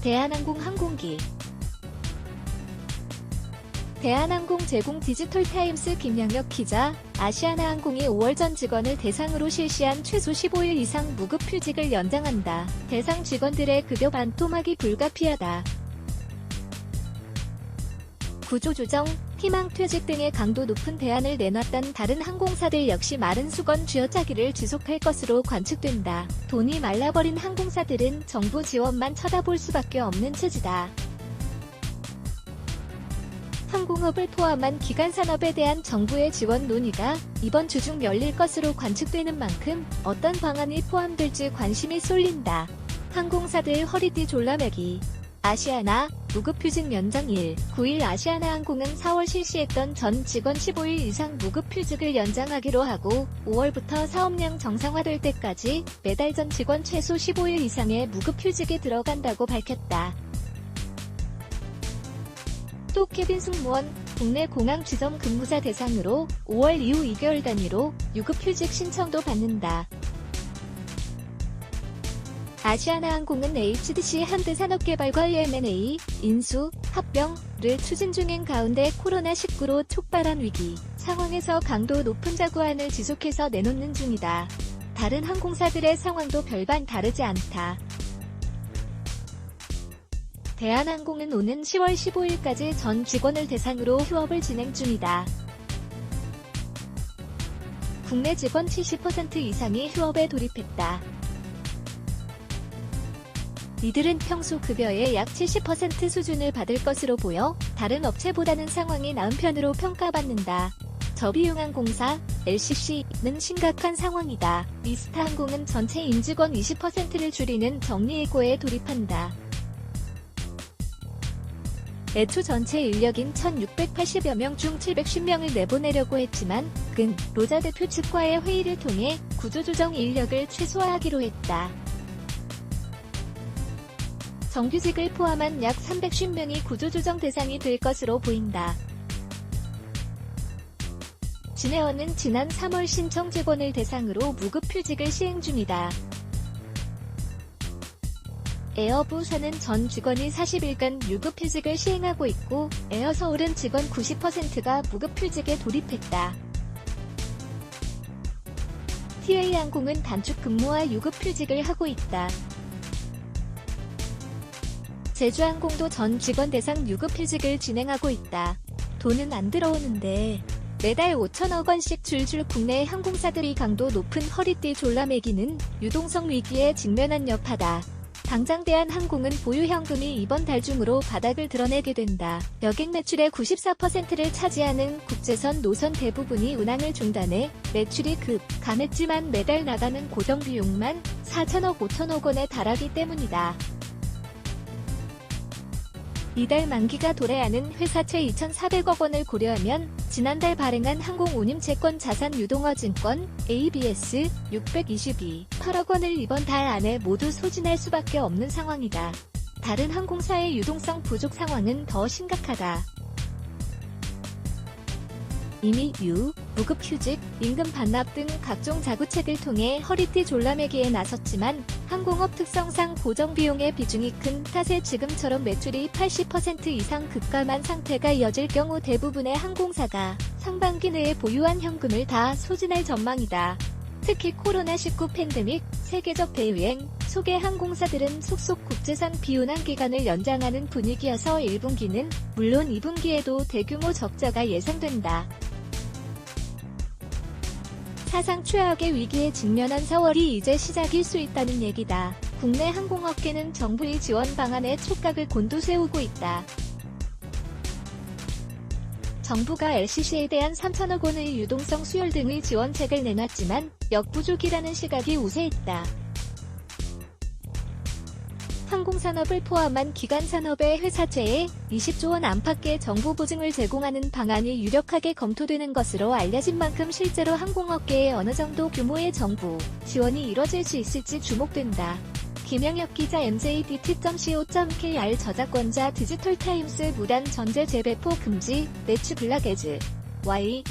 대한항공 항공기. 대한항공 제공 디지털타임스 김양혁 기자, 아시아나항공이 5월 전 직원을 대상으로 실시한 최소 15일 이상 무급휴직을 연장한다. 대상 직원들의 급여 반토막이 불가피하다. 구조조정, 희망퇴직 등의 강도 높은 대안을 내놨던 다른 항공사들 역시 마른 수건 쥐어짜기를 지속할 것으로 관측된다. 돈이 말라버린 항공사들은 정부 지원만 쳐다볼 수밖에 없는 처지다. 항공업을 포함한 기간산업에 대한 정부의 지원 논의가 이번 주 중 열릴 것으로 관측되는 만큼 어떤 방안이 포함될지 관심이 쏠린다. 항공사들 허리띠 졸라매기. 아시아나, 무급휴직 연장 1, 9일 아시아나항공은 4월 실시했던 전 직원 15일 이상 무급휴직을 연장하기로 하고 5월부터 사업량 정상화될 때까지 매달 전 직원 최소 15일 이상의 무급휴직에 들어간다고 밝혔다. 또 케빈 승무원, 국내 공항 지점 근무자 대상으로 5월 이후 2개월 단위로 유급휴직 신청도 받는다. 아시아나항공은 HDC 현대산업개발과 M&A, 인수, 합병을 추진 중인 가운데 코로나19로 촉발한 위기 상황에서 강도 높은 자구안을 지속해서 내놓는 중이다. 다른 항공사들의 상황도 별반 다르지 않다. 대한항공은 오는 10월 15일까지 전 직원을 대상으로 휴업을 진행 중이다. 국내 직원 70% 이상이 휴업에 돌입했다. 이들은 평소 급여의 약 70% 수준을 받을 것으로 보여 다른 업체보다는 상황이 나은 편으로 평가받는다. 저비용항공사, LCC는 심각한 상황이다. 이스타항공은 전체 임직원 20%를 줄이는 정리해고에 돌입한다. 애초 전체 인력인 1680여 명 중 710명을 내보내려고 했지만 로자 대표 측과의 회의를 통해 구조조정 인력을 최소화하기로 했다. 정규직을 포함한 약 350명이 구조조정 대상이 될 것으로 보인다. 진에어는 지난 3월 신청 직원을 대상으로 무급휴직을 시행 중이다. 에어부서는 전 직원이 40일간 유급휴직을 시행하고 있고 에어서울은 직원 90%가 무급휴직에 돌입했다. TA항공은 단축 근무와 유급휴직을 하고 있다. 제주항공도 전 직원 대상 유급휴직을 진행하고 있다. 돈은 안 들어오는데 매달 5천억 원씩 줄줄 국내 항공사들이 강도 높은 허리띠 졸라매기는 유동성 위기에 직면한 여파다. 당장 대한항공은 보유 현금이 이번 달 중으로 바닥을 드러내게 된다. 여객 매출의 94%를 차지하는 국제선 노선 대부분이 운항을 중단해 매출이 감했지만 매달 나가는 고정비용만 4천억 5천억 원에 달하기 때문이다. 이달 만기가 도래하는 회사채 2,400억 원을 고려하면 지난달 발행한 항공운임채권 자산유동화증권 ABS 622.8억 원을 이번 달 안에 모두 소진할 수밖에 없는 상황이다. 다른 항공사의 유동성 부족 상황은 더 심각하다. 이미 무급휴직, 임금 반납 등 각종 자구책을 통해 허리띠 졸라매기에 나섰지만 항공업 특성상 고정비용의 비중이 큰 탓에 지금처럼 매출이 80% 이상 급감한 상태가 이어질 경우 대부분의 항공사가 상반기 내에 보유한 현금을 다 소진할 전망이다. 특히 코로나19 팬데믹, 세계적 대유행 속의 항공사들은 속속 국제선 비운항 기간을 연장하는 분위기여서 1분기는 물론 2분기에도 대규모 적자가 예상된다. 사상 최악의 위기에 직면한 4월이 이제 시작일 수 있다는 얘기다. 국내 항공업계는 정부의 지원 방안에 촉각을 곤두세우고 있다. 정부가 LCC에 대한 3천억 원의 유동성 수혈 등의 지원책을 내놨지만 역부족이라는 시각이 우세했다. 항공산업을 포함한 기간산업의 회사채에 20조 원 안팎의 정부 보증을 제공하는 방안이 유력하게 검토되는 것으로 알려진 만큼 실제로 항공업계에 어느 정도 규모의 정부 지원이 이뤄질 수 있을지 주목된다. 김양혁 기자 mjdt.co.kr 저작권자 디지털타임스 무단 전제 재배포 금지 매추 블락에즈 Y